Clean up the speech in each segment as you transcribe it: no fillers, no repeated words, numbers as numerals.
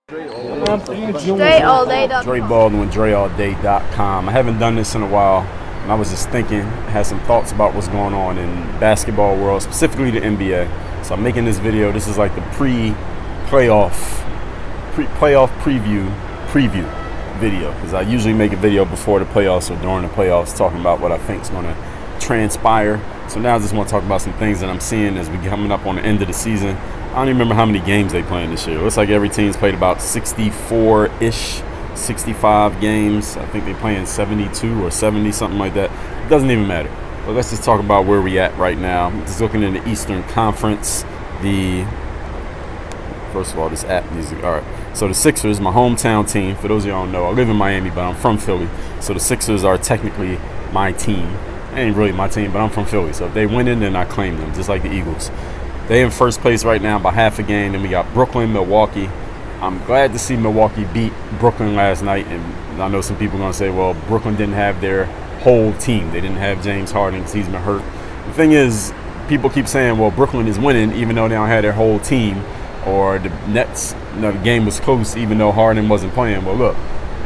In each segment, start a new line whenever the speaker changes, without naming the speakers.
Dre Baldwin, DreAllDay.com. I haven't done this in a while, and I was just thinking, had some thoughts about what's going on in basketball world, specifically the NBA. So I'm making this video. This is like the playoff preview video, because I usually make a video before the playoffs or during the playoffs talking about what I think is going to transpire. So now I just want to talk about some things that I'm seeing as we coming up on the end of the season. I don't even remember how many games they playing this year. It looks like every team's played about 64-ish, 65 games. I think they're playing 72 or 70, something like that. It doesn't even matter. But let's just talk about where we at right now. Just looking in the Eastern Conference. First of all, this app needs to, all right. So the Sixers, my hometown team, for those of y'all who don't know, I live in Miami, but I'm from Philly. So the Sixers are technically my team. They ain't really my team, but I'm from Philly. So if they win it, then I claim them, just like the Eagles. They in first place right now by half a game. Then we got Brooklyn, Milwaukee. I'm glad to see Milwaukee beat Brooklyn last night. And I know some people are going to say, well, Brooklyn didn't have their whole team. They didn't have James Harden because he's been hurt. The thing is, people keep saying, well, Brooklyn is winning even though they don't have their whole team. Or the Nets, the game was close even though Harden wasn't playing. Well, look,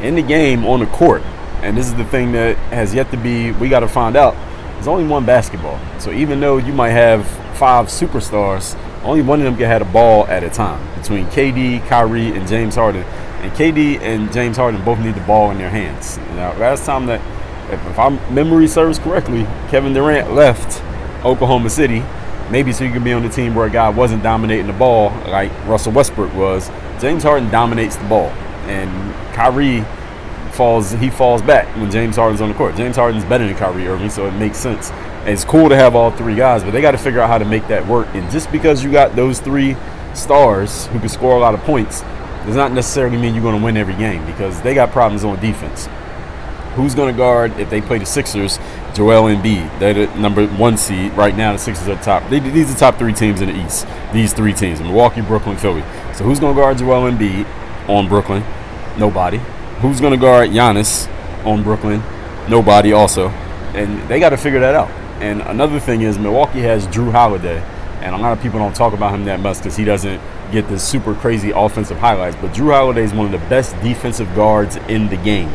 in the game on the court, and this is the thing that has yet to be, we got to find out, there's only one basketball. So even though you might have 5 superstars, only one of them can have a ball at a time. Between KD, Kyrie, and James Harden. And KD and James Harden both need the ball in their hands. Now, last time that, if our memory serves correctly, Kevin Durant left Oklahoma City, maybe so you can be on the team where a guy wasn't dominating the ball like Russell Westbrook was. James Harden dominates the ball. And Kyrie falls back when James Harden's on the court. James Harden's better than Kyrie Irving, so it makes sense. And it's cool to have all 3 guys, but they got to figure out how to make that work. And just because you got those 3 stars who can score a lot of points does not necessarily mean you're going to win every game, because they got problems on defense. Who's going to guard if they play the Sixers? Joel Embiid. They're the number 1 seed. Right now, the Sixers are top. These are the top 3 teams in the East. These 3 teams, Milwaukee, Brooklyn, Philly. So who's going to guard Joel Embiid on Brooklyn? Nobody. Who's going to guard Giannis on Brooklyn? Nobody also. And they got to figure that out. And another thing is Milwaukee has Drew Holiday. And a lot of people don't talk about him that much because he doesn't get the super crazy offensive highlights. But Drew Holiday is one of the best defensive guards in the game.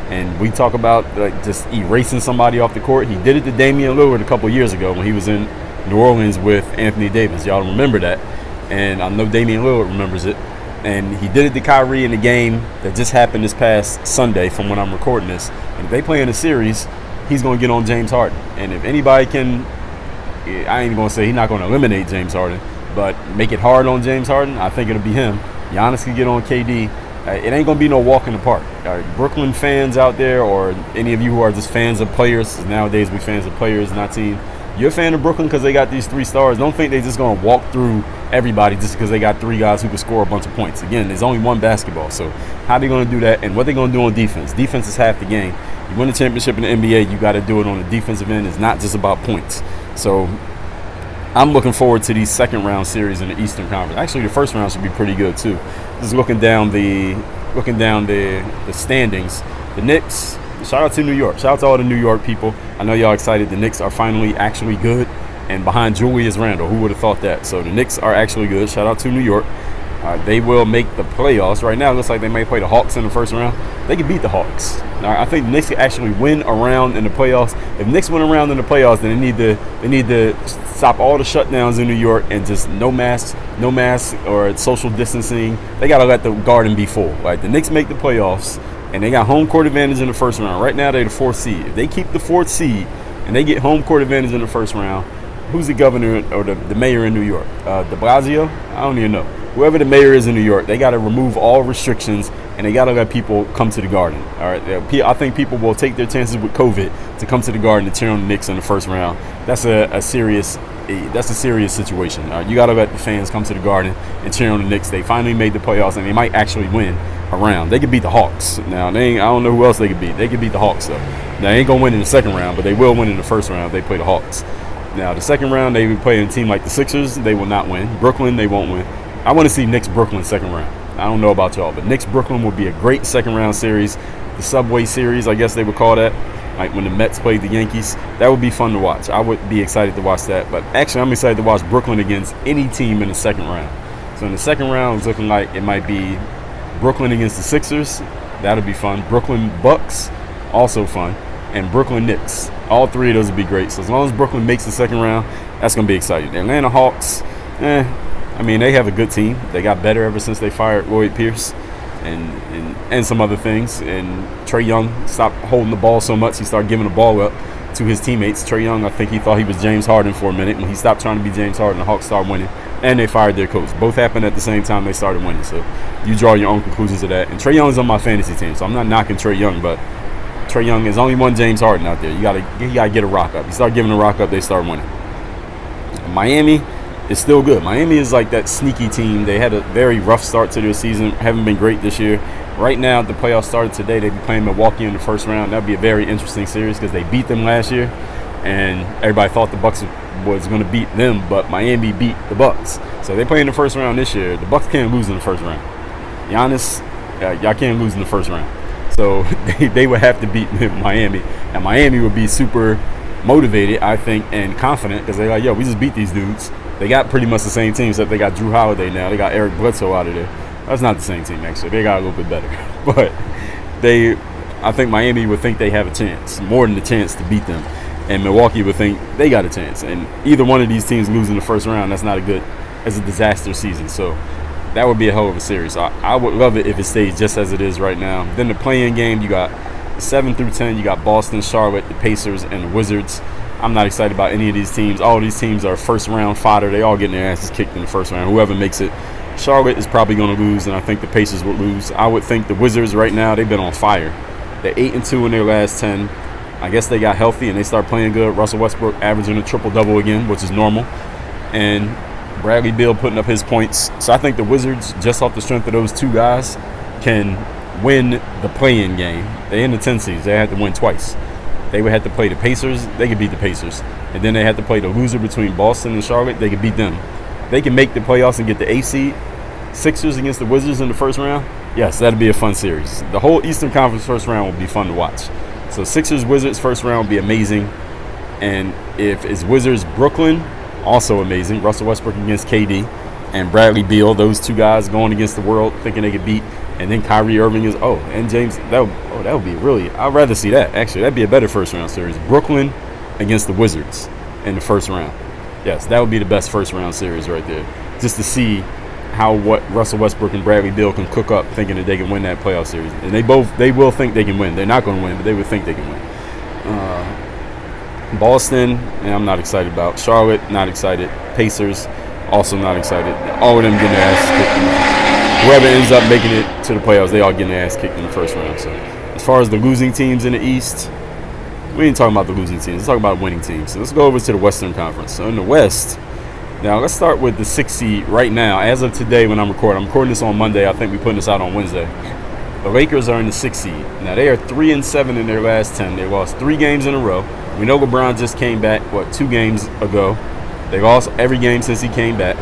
And we talk about just erasing somebody off the court. He did it to Damian Lillard a couple years ago when he was in New Orleans with Anthony Davis. Y'all remember that. And I know Damian Lillard remembers it. And he did it to Kyrie in the game that just happened this past Sunday from when I'm recording this. And if they play in a series, he's going to get on James Harden. And if anybody can, I ain't going to say he's not going to eliminate James Harden, but make it hard on James Harden, I think it'll be him. Giannis can get on KD. It ain't going to be no walk in the park. Brooklyn fans out there, or any of you who are just fans of players, nowadays we fans of players, not teams. You're a fan of Brooklyn because they got these 3 stars. Don't think they're just going to walk through everybody just because they got 3 guys who can score a bunch of points. Again, there's only one basketball. So how they going to do that, and what they going to do on defense? Defense is half the game. You win a championship in the NBA, you got to do it on the defensive end. It's not just about points. So I'm looking forward to these second-round series in the Eastern Conference. Actually, the first round should be pretty good too. Just looking down the standings. The Knicks. Shout out to New York. Shout out to all the New York people. I know y'all excited. The Knicks are finally actually good. And behind Julius Randle. Who would have thought that? So the Knicks are actually good. Shout out to New York. They will make the playoffs. Right now, it looks like they may play the Hawks in the first round. They can beat the Hawks. Now, I think the Knicks can actually win a round in the playoffs. If Knicks win a round in the playoffs, then they need to stop all the shutdowns in New York and just no masks or social distancing. They got to let the Garden be full. Like, the Knicks make the playoffs, and they got home court advantage in the first round. Right now, they're the 4th seed. If they keep the 4th seed and they get home court advantage in the first round, who's the governor or the mayor in New York? De Blasio? I don't even know. Whoever the mayor is in New York, they got to remove all restrictions, and they got to let people come to the Garden. All right, I think people will take their chances with COVID to come to the Garden to cheer on the Knicks in the first round. That's a serious situation. You got to let the fans come to the Garden and cheer on the Knicks. They finally made the playoffs, and they might actually win a round. They could beat the Hawks. Now, I don't know who else they could beat. They could beat the Hawks, though. Now, they ain't gonna win in the second round, but they will win in the first round if they play the Hawks. Now, the second round, they will play a team like the Sixers. They will not win. Brooklyn, they won't win. I want to see Knicks-Brooklyn second round. I don't know about y'all, but Knicks-Brooklyn would be a great second round series. The Subway Series, I guess they would call that. Like when the Mets played the Yankees. That would be fun to watch. I would be excited to watch that. But actually, I'm excited to watch Brooklyn against any team in the second round. So in the second round, it's looking like it might be Brooklyn against the Sixers, that'll be fun. Brooklyn Bucks, also fun. And Brooklyn Knicks. All three of those would be great. So as long as Brooklyn makes the second round, that's going to be exciting. The Atlanta Hawks, I mean, they have a good team. They got better ever since they fired Lloyd Pierce and some other things. And Trae Young stopped holding the ball so much, he started giving the ball up to his teammates. Trae Young, I think he thought he was James Harden for a minute. When he stopped trying to be James Harden, the Hawks started winning. And they fired their coach. Both happened at the same time they started winning. So you draw your own conclusions of that. And Trae Young's on my fantasy team, so I'm not knocking Trae Young, but Trae Young is only one James Harden out there. You gotta get a rock up. You start giving a rock up, they start winning. Miami is still good. Miami is like that sneaky team. They had a very rough start to their season. Haven't been great this year. Right now, the playoffs started today. They'll be playing Milwaukee in the first round. That'll be a very interesting series because they beat them last year, and everybody thought the Bucks was going to beat them, but Miami beat the Bucks. So they play in the first round this year. The Bucks can't lose in the first round. Giannis, y'all can't lose in the first round. So they would have to beat Miami, and Miami would be super motivated, I think, and confident because they're like, yo, we just beat these dudes. They got pretty much the same team, except they got Drew Holiday now. They got Eric Bledsoe out of there. That's not the same team, actually. They got a little bit better. But I think Miami would think they have a chance, more than a chance to beat them. And Milwaukee would think they got a chance. And either one of these teams losing the first round, that's a disaster season. So that would be a hell of a series. I would love it if it stays just as it is right now. Then the play-in game, you got 7 through 10. You got Boston, Charlotte, the Pacers, and the Wizards. I'm not excited about any of these teams. All these teams are first-round fodder. They all getting their asses kicked in the first round. Whoever makes it. Charlotte is probably going to lose, and I think the Pacers would lose. I would think the Wizards right now, they've been on fire. They're 8-2 in their last 10. I guess they got healthy, and they start playing good. Russell Westbrook averaging a triple-double again, which is normal. And Bradley Beal putting up his points. So I think the Wizards, just off the strength of those two guys, can win the play-in game. They're in the 10 seeds. They have to win twice. They would have to play the Pacers. They could beat the Pacers. And then they had to play the loser between Boston and Charlotte. They could beat them. They can make the playoffs and get the 8 seed. Sixers against the Wizards in the first round. Yes, that'd be a fun series. The whole Eastern Conference first round would be fun to watch. So Sixers-Wizards first round would be amazing. And if it's Wizards-Brooklyn, also amazing. Russell Westbrook against KD and Bradley Beal, those two guys going against the world, thinking they could beat. And then Kyrie Irving and James. That would be really. I'd rather see that. Actually, that'd be a better first round series. Brooklyn against the Wizards in the first round. Yes, that would be the best first round series right there. Just to see what Russell Westbrook and Bradley Beal can cook up, thinking that they can win that playoff series. And they will think they can win. They're not going to win, but they would think they can win. Boston, I'm not excited about. Charlotte, not excited. Pacers, also not excited. All of them getting their ass kicked. Whoever ends up making it to the playoffs, they all getting their ass kicked in the first round. So as far as the losing teams in the East, we ain't talking about the losing teams. Let's talk about winning teams. So let's go over to the Western Conference. So in the West, now let's start with the 6th seed right now. As of today when I'm recording this on Monday. I think we're putting this out on Wednesday. The Lakers are in the 6th seed. Now they are 3-7 in their last 10. They lost 3 games in a row. We know LeBron just came back, 2 games ago. They lost every game since he came back.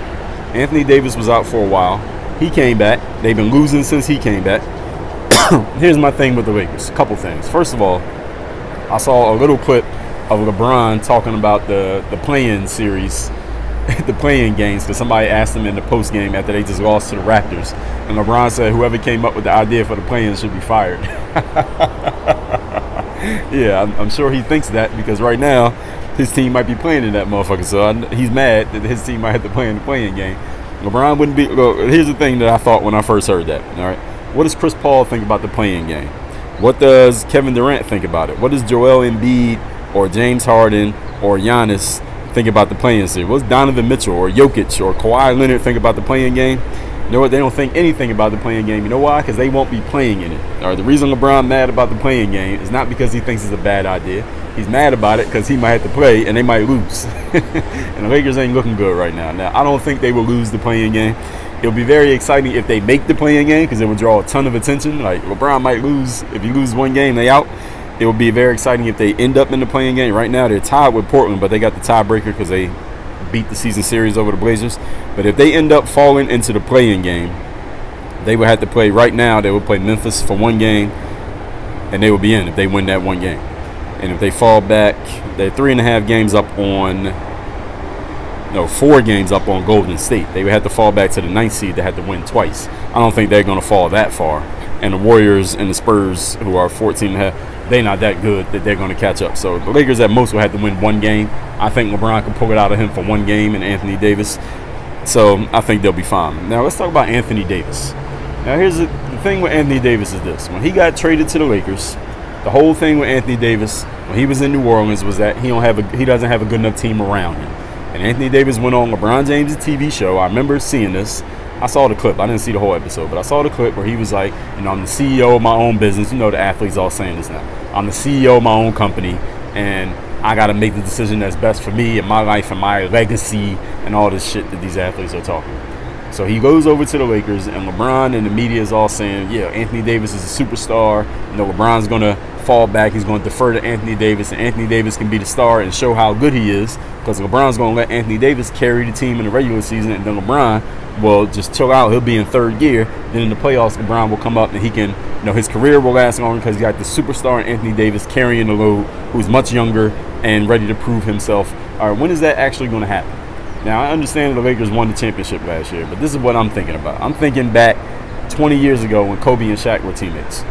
Anthony Davis was out for a while. He came back. They've been losing since he came back. Here's my thing with the Lakers. A couple things. First of all, I saw a little clip of LeBron talking about the play-in series, the play-in games, because somebody asked him in the post-game after they just lost to the Raptors. And LeBron said whoever came up with the idea for the play-in should be fired. Yeah, I'm sure he thinks that because right now his team might be playing in that motherfucker. So he's mad that his team might have to play in the play-in game. LeBron wouldn't be. Look, here's the thing that I thought when I first heard that. All right, what does Chris Paul think about the play-in game? What does Kevin Durant think about it? What does Joel Embiid or James Harden or Giannis think about the play-in series? What's Donovan Mitchell or Jokic or Kawhi Leonard think about the play-in game? You know what? They don't think anything about the play-in game. You know why? Because they won't be playing in it. All right, the reason LeBron mad about the play-in game is not because he thinks it's a bad idea. He's mad about it because he might have to play and they might lose. And the Lakers ain't looking good right now. Now, I don't think they will lose the play-in game. It'll be very exciting if they make the play-in game because it will draw a ton of attention. Like, LeBron might lose. If you lose one game, they out. It will be very exciting if they end up in the play-in game. Right now, they're tied with Portland, but they got the tiebreaker because they beat the season series over the Blazers. But if they end up falling into the play-in game, they would have to play right now. They would play Memphis for one game, and they will be in if they win that one game. And if they fall back, they're 3.5 games up on 4 games up on Golden State. They had to fall back to the 9th seed. They had to win twice. I don't think they're going to fall that far. And the Warriors and the Spurs, who are 14.5, they're not that good that they're going to catch up. So the Lakers at most will have to win 1 game. I think LeBron can pull it out of him for 1 game and Anthony Davis. So I think they'll be fine. Now let's talk about Anthony Davis. Now here's the thing with Anthony Davis is this. When he got traded to the Lakers, the whole thing with Anthony Davis when he was in New Orleans was that he doesn't have a good enough team around him. And Anthony Davis went on LeBron James' TV show. I remember seeing this. I saw the clip. I didn't see the whole episode, but I saw the clip where he was like, I'm the CEO of my own business. You know the athletes all saying this now. I'm the CEO of my own company, and I got to make the decision that's best for me and my life and my legacy and all this shit that these athletes are talking. So he goes over to the Lakers, and LeBron and the media is all saying, yeah, Anthony Davis is a superstar. LeBron's going to fall back. He's going to defer to Anthony Davis, and Anthony Davis can be the star and show how good he is, because LeBron's going to let Anthony Davis carry the team in the regular season, and then LeBron will just chill out. He'll be in 3rd gear. Then in the playoffs, LeBron will come up, and he can, his career will last longer because he got the superstar in Anthony Davis carrying the load, who's much younger and ready to prove himself. All right, when is that actually going to happen? Now, I understand the Lakers won the championship last year, but this is what I'm thinking about. I'm thinking back 20 years ago when Kobe and Shaq were teammates.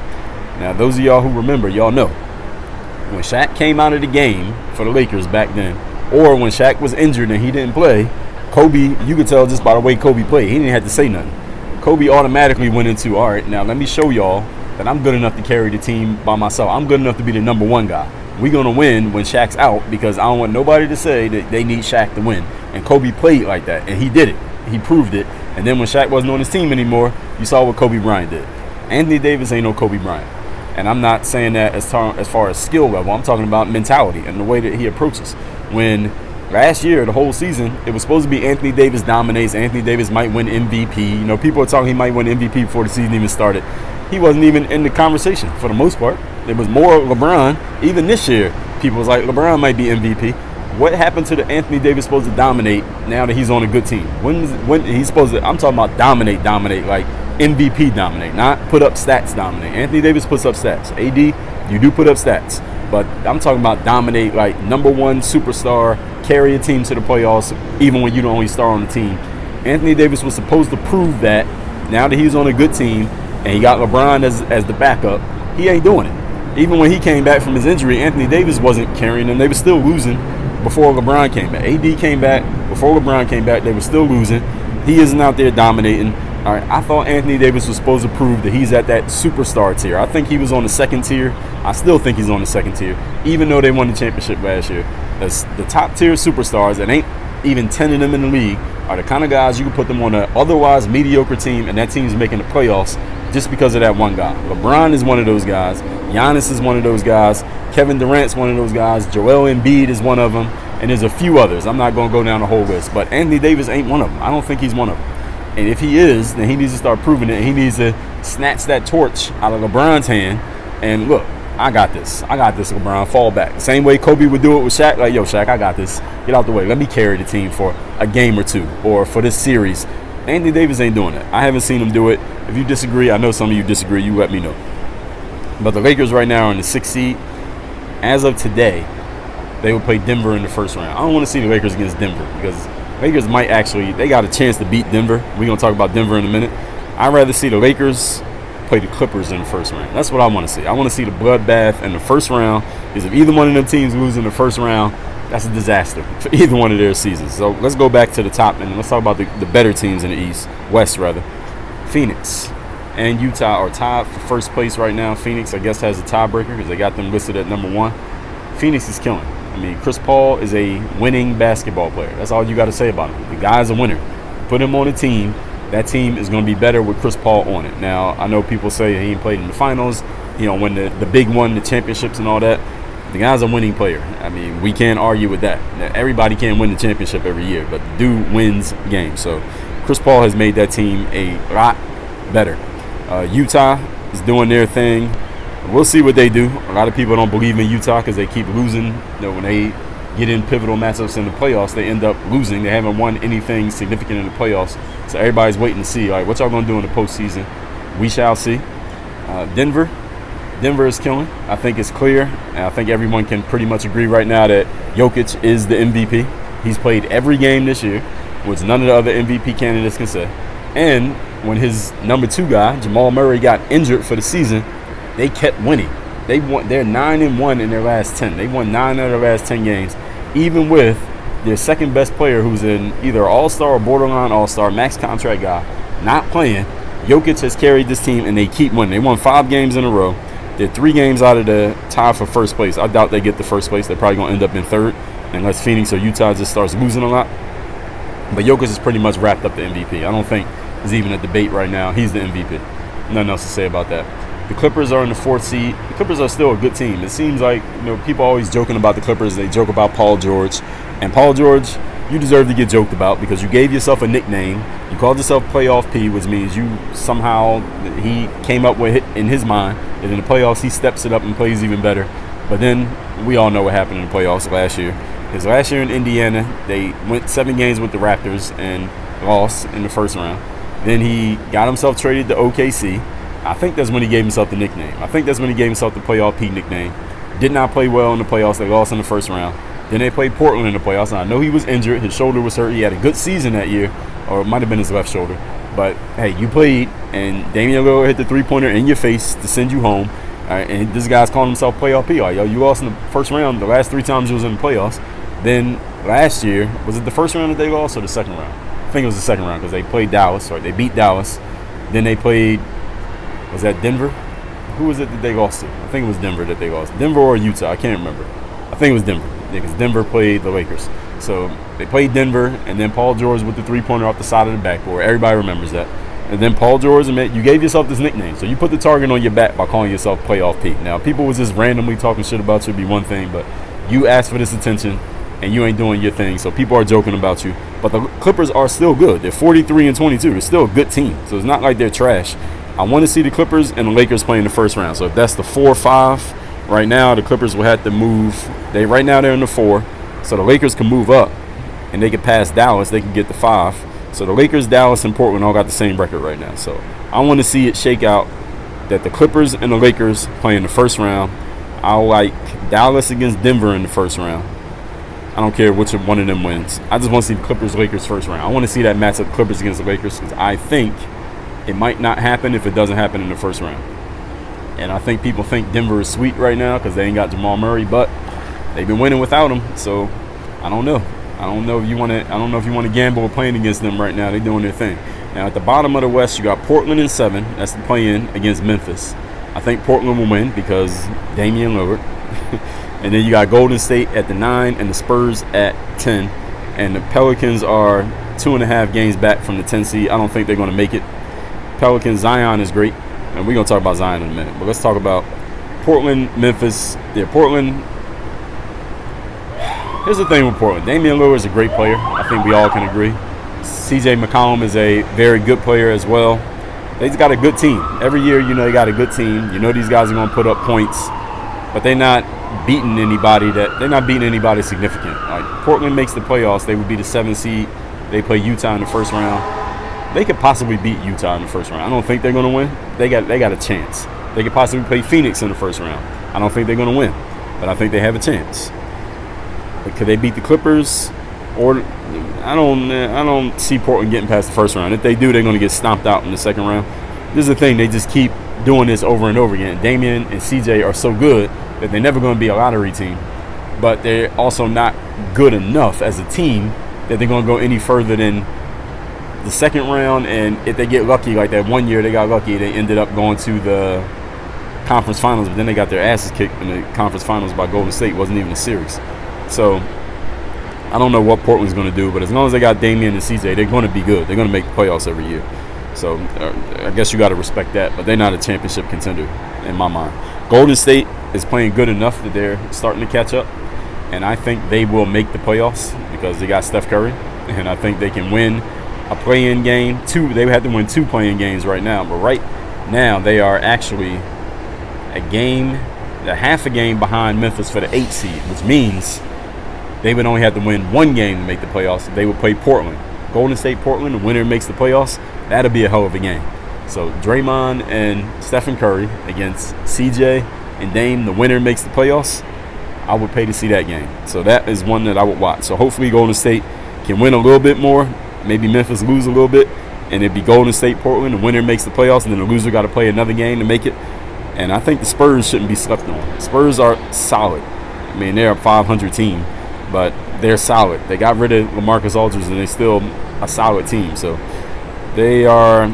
Now, those of y'all who remember, y'all know. When Shaq came out of the game for the Lakers back then, or when Shaq was injured and he didn't play, Kobe, you could tell just by the way Kobe played, he didn't have to say nothing. Kobe automatically went into, all right, now let me show y'all that I'm good enough to carry the team by myself. I'm good enough to be the number 1 guy. We're going to win when Shaq's out because I don't want nobody to say that they need Shaq to win. And Kobe played like that, and he did it. He proved it. And then when Shaq wasn't on his team anymore, you saw what Kobe Bryant did. Anthony Davis ain't no Kobe Bryant. And I'm not saying that as far as skill level. I'm talking about mentality and the way that he approaches. When last year, the whole season, it was supposed to be Anthony Davis dominates. Anthony Davis might win MVP. People are talking he might win MVP before the season even started. He wasn't even in the conversation for the most part. It was more LeBron. Even this year, people was like, LeBron might be MVP. What happened to the Anthony Davis supposed to dominate now that he's on a good team? When he's supposed to, I'm talking about dominate, like MVP dominate, not put up stats dominate. Anthony Davis puts up stats. AD, you do put up stats. But I'm talking about dominate, like number 1 superstar, carry a team to the playoffs, even when you're the only star on the team. Anthony Davis was supposed to prove that now that he's on a good team and he got LeBron as the backup, he ain't doing it. Even when he came back from his injury, Anthony Davis wasn't carrying them. They were still losing before LeBron came back. AD came back. Before LeBron came back, they were still losing. He isn't out there dominating. All right, I thought Anthony Davis was supposed to prove that he's at that superstar tier. I think he was on the 2nd tier. I still think he's on the 2nd tier, even though they won the championship last year. The top tier superstars, and ain't even 10 of them in the league, are the kind of guys you can put them on an otherwise mediocre team, and that team's making the playoffs just because of that one guy. LeBron is one of those guys. Giannis is one of those guys. Kevin Durant's one of those guys. Joel Embiid is one of them. And there's a few others. I'm not going to go down the whole list. But Anthony Davis ain't one of them. I don't think he's one of them. And if he is, then he needs to start proving it. He needs to snatch that torch out of LeBron's hand. And look, I got this, LeBron. Fall back. Same way Kobe would do it with Shaq. Like, yo, Shaq, I got this. Get out the way. Let me carry the team for a game or 2 or for this series. Anthony Davis ain't doing it. I haven't seen him do it. If you disagree, I know some of you disagree. You let me know. But the Lakers right now are in the 6th seed. As of today, they will play Denver in the 1st round. I don't want to see the Lakers against Denver because Lakers might actually, they got a chance to beat Denver. We're going to talk about Denver in a minute. I'd rather see the Lakers play the Clippers in the 1st round. That's what I want to see. I want to see the bloodbath in the 1st round, because if either one of them teams lose in the 1st round, that's a disaster for either one of their seasons. So let's go back to the top and let's talk about the better teams in the West rather. Phoenix and Utah are tied for 1st place right now. Phoenix, I guess, has a tiebreaker because they got them listed at number 1. Phoenix is killing. I mean, Chris Paul is a winning basketball player. That's all you got to say about him. The guy's a winner. Put him on a team. That team is going to be better with Chris Paul on it. Now, I know people say he ain't played in the finals, when the big one, the championships and all that. The guy's a winning player. I mean, we can't argue with that. Now, everybody can't win the championship every year, but the dude wins games. So Chris Paul has made that team a lot better. Utah is doing their thing. We'll see what they do. A lot of people don't believe in Utah because they keep losing. When they get in pivotal matchups in the playoffs, they end up losing. They haven't won anything significant in the playoffs. So everybody's waiting to see, all right, what y'all going to do in the postseason? We shall see. Denver is killing. I think it's clear. And I think everyone can pretty much agree right now that Jokic is the MVP. He's played every game this year, which none of the other MVP candidates can say. And when his number 2 guy, Jamal Murray, got injured for the season, they kept winning. They're 9-1 in their last 10. They won 9 out of their last 10 games, even with their second best player, who's in either All-Star or borderline All-Star, max contract guy, not playing. Jokic has carried this team, and they keep winning. They won 5 games in a row. They're 3 games out of the tie for first place. I doubt they get the first place. They're probably going to end up in third, unless Phoenix or Utah just starts losing a lot. But Jokic has pretty much wrapped up the MVP. I don't think there's even a debate right now. He's the MVP. Nothing else to say about that. The Clippers are in the 4th seed. The Clippers are still a good team. It seems like, people always joking about the Clippers. They joke about Paul George. And Paul George, you deserve to get joked about because you gave yourself a nickname. You called yourself Playoff P, which means he came up with it in his mind. And in the playoffs, he steps it up and plays even better. But then we all know what happened in the playoffs last year. Because last year in Indiana, they went 7 games with the Raptors and lost in the first round. Then he got himself traded to OKC. I think that's when he gave himself the nickname. I think that's when he gave himself the Playoff P nickname. Did not play well in the playoffs. They lost in the first round. Then they played Portland in the playoffs. And I know he was injured. His shoulder was hurt. He had a good season that year. Or it might have been his left shoulder. But, hey, you played, and Damian Lillard hit the three-pointer in your face to send you home. All right, and this guy's calling himself Playoff P. Like, you lost in the first round the last 3 times you was in the playoffs. Then last year, was it the first round that they lost or the second round? I think it was the second round because they played Dallas. Or they beat Dallas. Then they played, was that Denver? Who was it that they lost to? I think it was Denver that they lost. Denver or Utah, I can't remember. I think it was Denver. Because Denver played the Lakers. So they played Denver, and then Paul George with the three-pointer off the side of the backboard. Everybody remembers that. And then Paul George, you gave yourself this nickname. So you put the target on your back by calling yourself Playoff P. Now, people was just randomly talking shit about you would be one thing, but you asked for this attention, and you ain't doing your thing. So people are joking about you. But the Clippers are still good. They're 43-22. They're still a good team. So it's not like they're trash. I want to see the Clippers and the Lakers play in the first round. So if that's the 4-5, right now the Clippers will have to move. Right now they're in the 4. So the Lakers can move up, and they can pass Dallas. They can get the 5. So the Lakers, Dallas, and Portland all got the same record right now. So I want to see it shake out that the Clippers and the Lakers play in the first round. I like Dallas against Denver in the first round. I don't care which one of them wins. I just want to see the Clippers-Lakers first round. I want to see that matchup, Clippers against the Lakers, because I think it might not happen if it doesn't happen in the first round. And I think people think Denver is sweet right now because they ain't got Jamal Murray, but they've been winning without him. So I don't know. I don't know if you want to gamble with playing against them right now. They're doing their thing. Now at the bottom of the West, you got Portland in 7. That's the play-in against Memphis. I think Portland will win because Damian Lillard. And then you got Golden State at the 9 and the Spurs at 10. And the Pelicans are 2.5 games back from the 10 seed. I don't think they're going to make it. Pelicans, Zion is great. And we're going to talk about Zion in a minute. But let's talk about Portland, Memphis. Yeah, Portland. Here's the thing with Portland. Damian Lillard is a great player. I think we all can agree. CJ McCollum is a very good player as well. They've got a good team. Every year, they got a good team. These guys are going to put up points. But they're not beating anybody significant. Like Portland makes the playoffs. They would be the 7th seed. They play Utah in the first round. They could possibly beat Utah in the first round. I don't think they're going to win. They got a chance. They could possibly play Phoenix in the first round. I don't think they're going to win, but I think they have a chance. But could they beat the Clippers? Or I don't see Portland getting past the first round. If they do, they're going to get stomped out in the second round. This is the thing. They just keep doing this over and over again. Damian and CJ are so good that they're never going to be a lottery team, but they're also not good enough as a team that they're going to go any further than the second round. And if they get lucky, like that one year they got lucky, they ended up going to the conference finals, but then they got their asses kicked in the conference finals by Golden State. It wasn't even a series. So I don't know what Portland's going to do, but as long as they got Damian and CJ, they're going to be good. They're going to make the playoffs every year. So I guess you got to respect that, but they're not a championship contender in my mind. Golden State is playing good enough that they're starting to catch up, and I think they will make the playoffs because they got Steph Curry, and I think they can win a play-in game. They have to win 2 play-in games right now, but right now they are actually half a game behind Memphis for the 8th seed, which means they would only have to win 1 game to make the playoffs. They would play Portland. Golden State, Portland, the winner makes the playoffs. That'll be a hell of a game. So Draymond and Stephen Curry against CJ and Dame, the winner makes the playoffs. I would pay to see that game. So that is one that I would watch. So hopefully Golden State can win a little bit more. Maybe Memphis lose a little bit, and it'd be Golden State, Portland. The winner makes the playoffs, and then the loser got to play another game to make it. And I think the Spurs shouldn't be slept on. Spurs are solid. I mean, they're a 500 team, but they're solid. They got rid of LaMarcus Aldridge, and they're still a solid team. So they are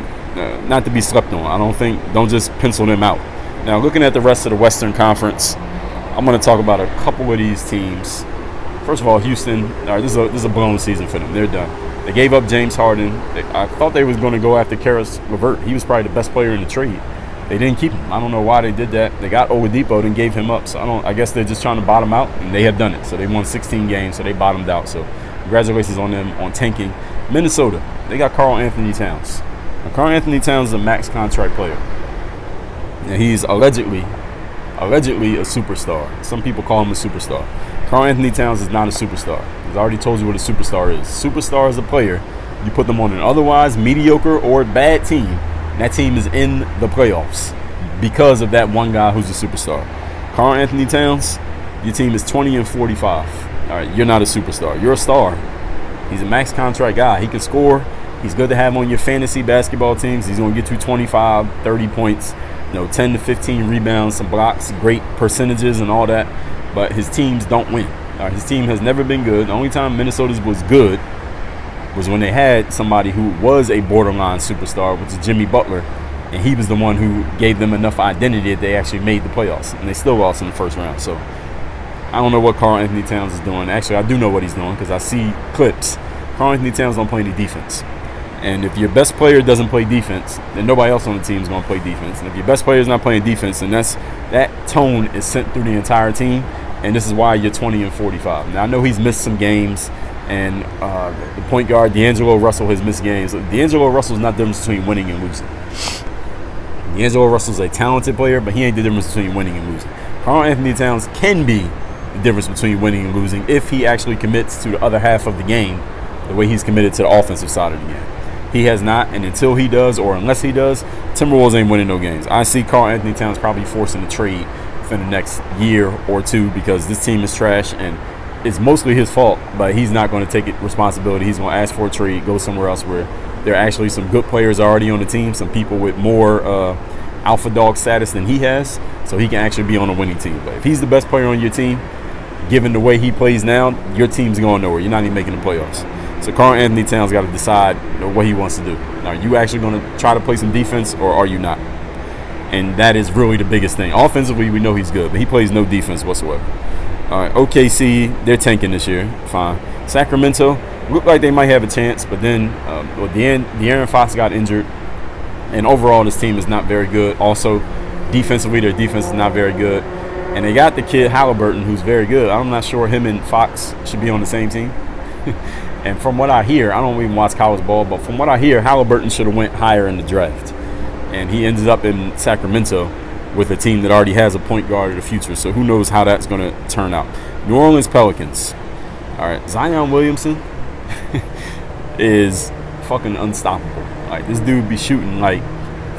not to be slept on. Don't just pencil them out. Now, looking at the rest of the Western Conference, I'm going to talk about a couple of these teams. First of all, Houston, all right, this is a blown season for them. They're done. They gave up James Harden. I thought they was going to go after Karis LeVert. He was probably the best player in the trade. They didn't keep him. I don't know why they did that. They got Oladipo and gave him up. So I guess they're just trying to bottom out, and they have done it. So they won 16 games, so they bottomed out. So congratulations on them on tanking. Minnesota, they got Karl Anthony Towns. Now, Karl Anthony Towns is a max contract player. And he's allegedly a superstar. Some people call him a superstar. Karl Anthony Towns is not a superstar. He's already told you what a superstar is. Superstar is a player. You put them on an otherwise mediocre or bad team, and that team is in the playoffs because of that one guy who's a superstar. Karl Anthony Towns, your team is 20-45. All right, you're not a superstar. You're a star. He's a max contract guy. He can score. He's good to have on your fantasy basketball teams. He's going to get you 25, 30 points, 10 to 15 rebounds, some blocks, great percentages and all that. But his teams don't win. His team has never been good. The only time Minnesota's was good was when they had somebody who was a borderline superstar, which is Jimmy Butler. And he was the one who gave them enough identity that they actually made the playoffs. And they still lost in the first round. So I don't know what Karl Anthony Towns is doing. Actually, I do know what he's doing because I see clips. Karl Anthony Towns don't play any defense. And if your best player doesn't play defense, then nobody else on the team is going to play defense. And if your best player is not playing defense, then that tone is sent through the entire team. And this is why you're 20-45. Now, I know he's missed some games. And the point guard, D'Angelo Russell, has missed games. D'Angelo Russell's not the difference between winning and losing. D'Angelo Russell's a talented player, but he ain't the difference between winning and losing. Karl Anthony Towns can be the difference between winning and losing if he actually commits to the other half of the game the way he's committed to the offensive side of the game. He has not, and until he does, or unless he does, Timberwolves ain't winning no games. I see Karl Anthony Towns probably forcing a trade within the next year or two because this team is trash, and it's mostly his fault, but he's not going to take responsibility. He's going to ask for a trade, go somewhere else where there are actually some good players already on the team, some people with more alpha dog status than he has, so he can actually be on a winning team. But if he's the best player on your team, given the way he plays now, your team's going nowhere. You're not even making the playoffs. So Karl Anthony Towns got to decide what he wants to do. Are you actually going to try to play some defense, or are you not? And that is really the biggest thing. Offensively, we know he's good, but he plays no defense whatsoever. All right, OKC, they're tanking this year. Fine. Sacramento, look like they might have a chance, but then De'Aaron Fox got injured, and overall this team is not very good. Also, defensively, their defense is not very good. And they got the kid Halliburton, who's very good. I'm not sure him and Fox should be on the same team. And from what I hear, I don't even watch college ball, but from what I hear, Halliburton should have went higher in the draft. And he ended up in Sacramento with a team that already has a point guard of the future. So who knows how that's going to turn out. New Orleans Pelicans. All right, Zion Williamson is fucking unstoppable. Like, this dude be shooting like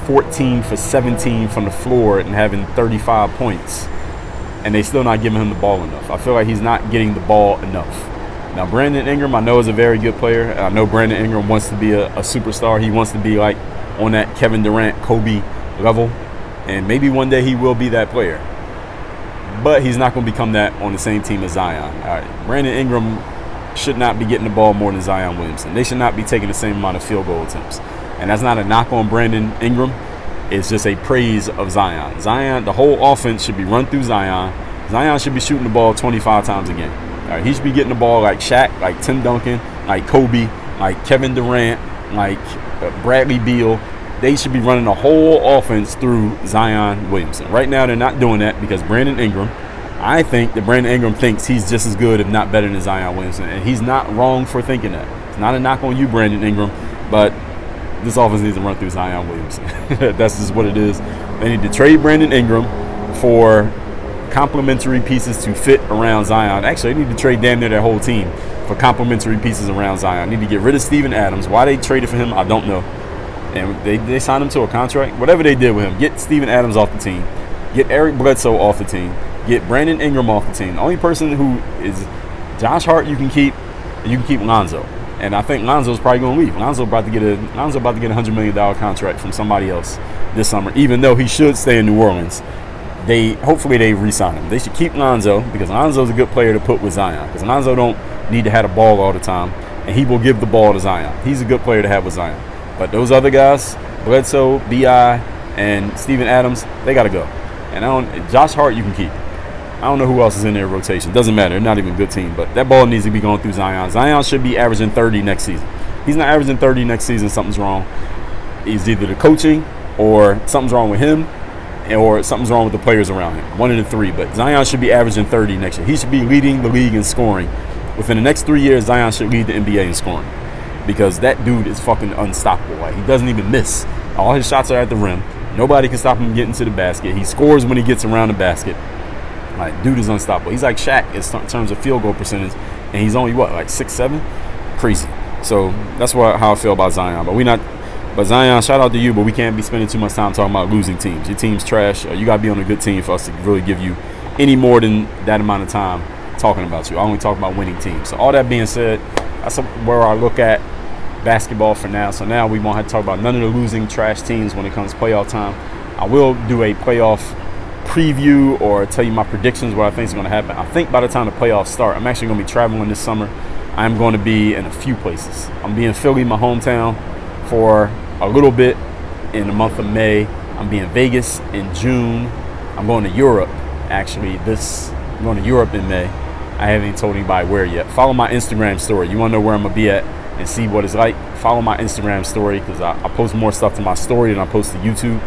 14 for 17 from the floor and having 35 points. And they still not giving him the ball enough. I feel like he's not getting the ball enough. Now, Brandon Ingram, I know, is a very good player. I know Brandon Ingram wants to be a superstar. He wants to be like on that Kevin Durant, Kobe level. And maybe one day he will be that player. But he's not going to become that on the same team as Zion. All right, Brandon Ingram should not be getting the ball more than Zion Williamson. They should not be taking the same amount of field goal attempts. And that's not a knock on Brandon Ingram. It's just a praise of Zion. Zion, the whole offense should be run through Zion. Zion should be shooting the ball 25 times a game. All right, he should be getting the ball like Shaq, like Tim Duncan, like Kobe, like Kevin Durant, like Bradley Beal. They should be running the whole offense through Zion Williamson. Right now, they're not doing that because Brandon Ingram, I think that Brandon Ingram thinks he's just as good, if not better, than Zion Williamson. And he's not wrong for thinking that. It's not a knock on you, Brandon Ingram, but this offense needs to run through Zion Williamson. That's just what it is. They need to trade Brandon Ingram for complementary pieces to fit around Zion. Actually, they need to trade damn near their whole team for complementary pieces around Zion. They need to get rid of Steven Adams. Why they traded for him, I don't know. And they signed him to a contract. Whatever they did with him, get Steven Adams off the team. Get Eric Bledsoe off the team. Get Brandon Ingram off the team. The only person who is Josh Hart you can keep, and you can keep Lonzo. And I think Lonzo's probably going to leave. Lonzo about to get a $100 million contract from somebody else this summer, even though he should stay in New Orleans. Hopefully they re-sign him. They should keep Lonzo because Lonzo's a good player to put with Zion. Because Lonzo don't need to have the ball all the time, and he will give the ball to Zion. He's a good player to have with Zion. But those other guys, Bledsoe, B.I., and Steven Adams, they got to go. And Josh Hart you can keep. I don't know who else is in their rotation. Doesn't matter. They're not even a good team. But that ball needs to be going through Zion. Zion should be averaging 30 next season. He's not averaging 30 next season. Something's wrong. It's either the coaching or something's wrong with him or something's wrong with the players around him. One of the three. But Zion should be averaging 30 next year. He should be leading the league in scoring. Within the next 3 years, Zion should lead the NBA in scoring. Because that dude is fucking unstoppable. Like, he doesn't even miss. All his shots are at the rim. Nobody can stop him getting to the basket. He scores when he gets around the basket. Like, dude is unstoppable. He's like Shaq in terms of field goal percentage, and he's only like 6'7"? Crazy. So that's how I feel about Zion. But Zion, shout out to you, but we can't be spending too much time talking about losing teams. Your team's trash. You gotta be on a good team for us to really give you any more than that amount of time talking about you. I only talk about winning teams. So all that being said, that's where I look at basketball for now. So now we won't have to talk about none of the losing trash teams when it comes to playoff time. I will do a playoff preview or tell you my predictions, what I think is going to happen. I think by the time the playoffs start, I'm actually going to be traveling this summer. I'm going to be in a few places. I'm being Philly, my hometown, for a little bit in the month of May. I'm being Vegas in June. I'm going to Europe, actually. I'm going to Europe in May. I haven't even told anybody where yet. Follow my Instagram story. You want to know where I'm going to be at and see what it's like? Follow my Instagram story because I post more stuff to my story than I post to YouTube.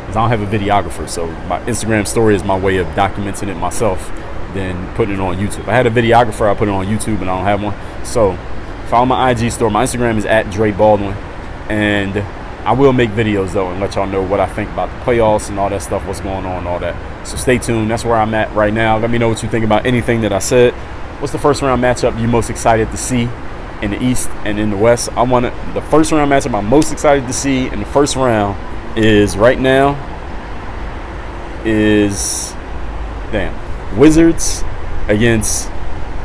I don't have a videographer, so my Instagram story is my way of documenting it myself than putting it on YouTube. If I had a videographer, I put it on YouTube, and I don't have one. So follow my IG store. My Instagram is at Dre Baldwin, and I will make videos though and let y'all know what I think about the playoffs and all that stuff, what's going on, and all that. So stay tuned. That's where I'm at right now. Let me know what you think about anything that I said. What's the first round matchup you most excited to see in the East and in the West? The first round matchup I'm most excited to see in the first round is right now Wizards against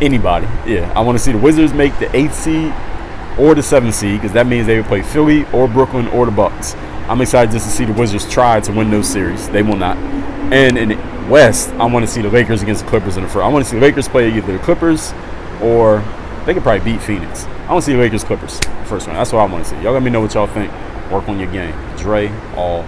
anybody. Yeah, I want to see the Wizards make the 8th seed or the 7th seed because that means they would play Philly or Brooklyn or the Bucks. I'm excited just to see the Wizards try to win those series. They will not. And in the West, I want to see the Lakers against the Clippers in the first. I want to see the Lakers play either the Clippers or they could probably beat Phoenix. I want to see the Lakers Clippers first round. That's what I want to see. Y'all let me know what y'all think. Work on your game. Dre all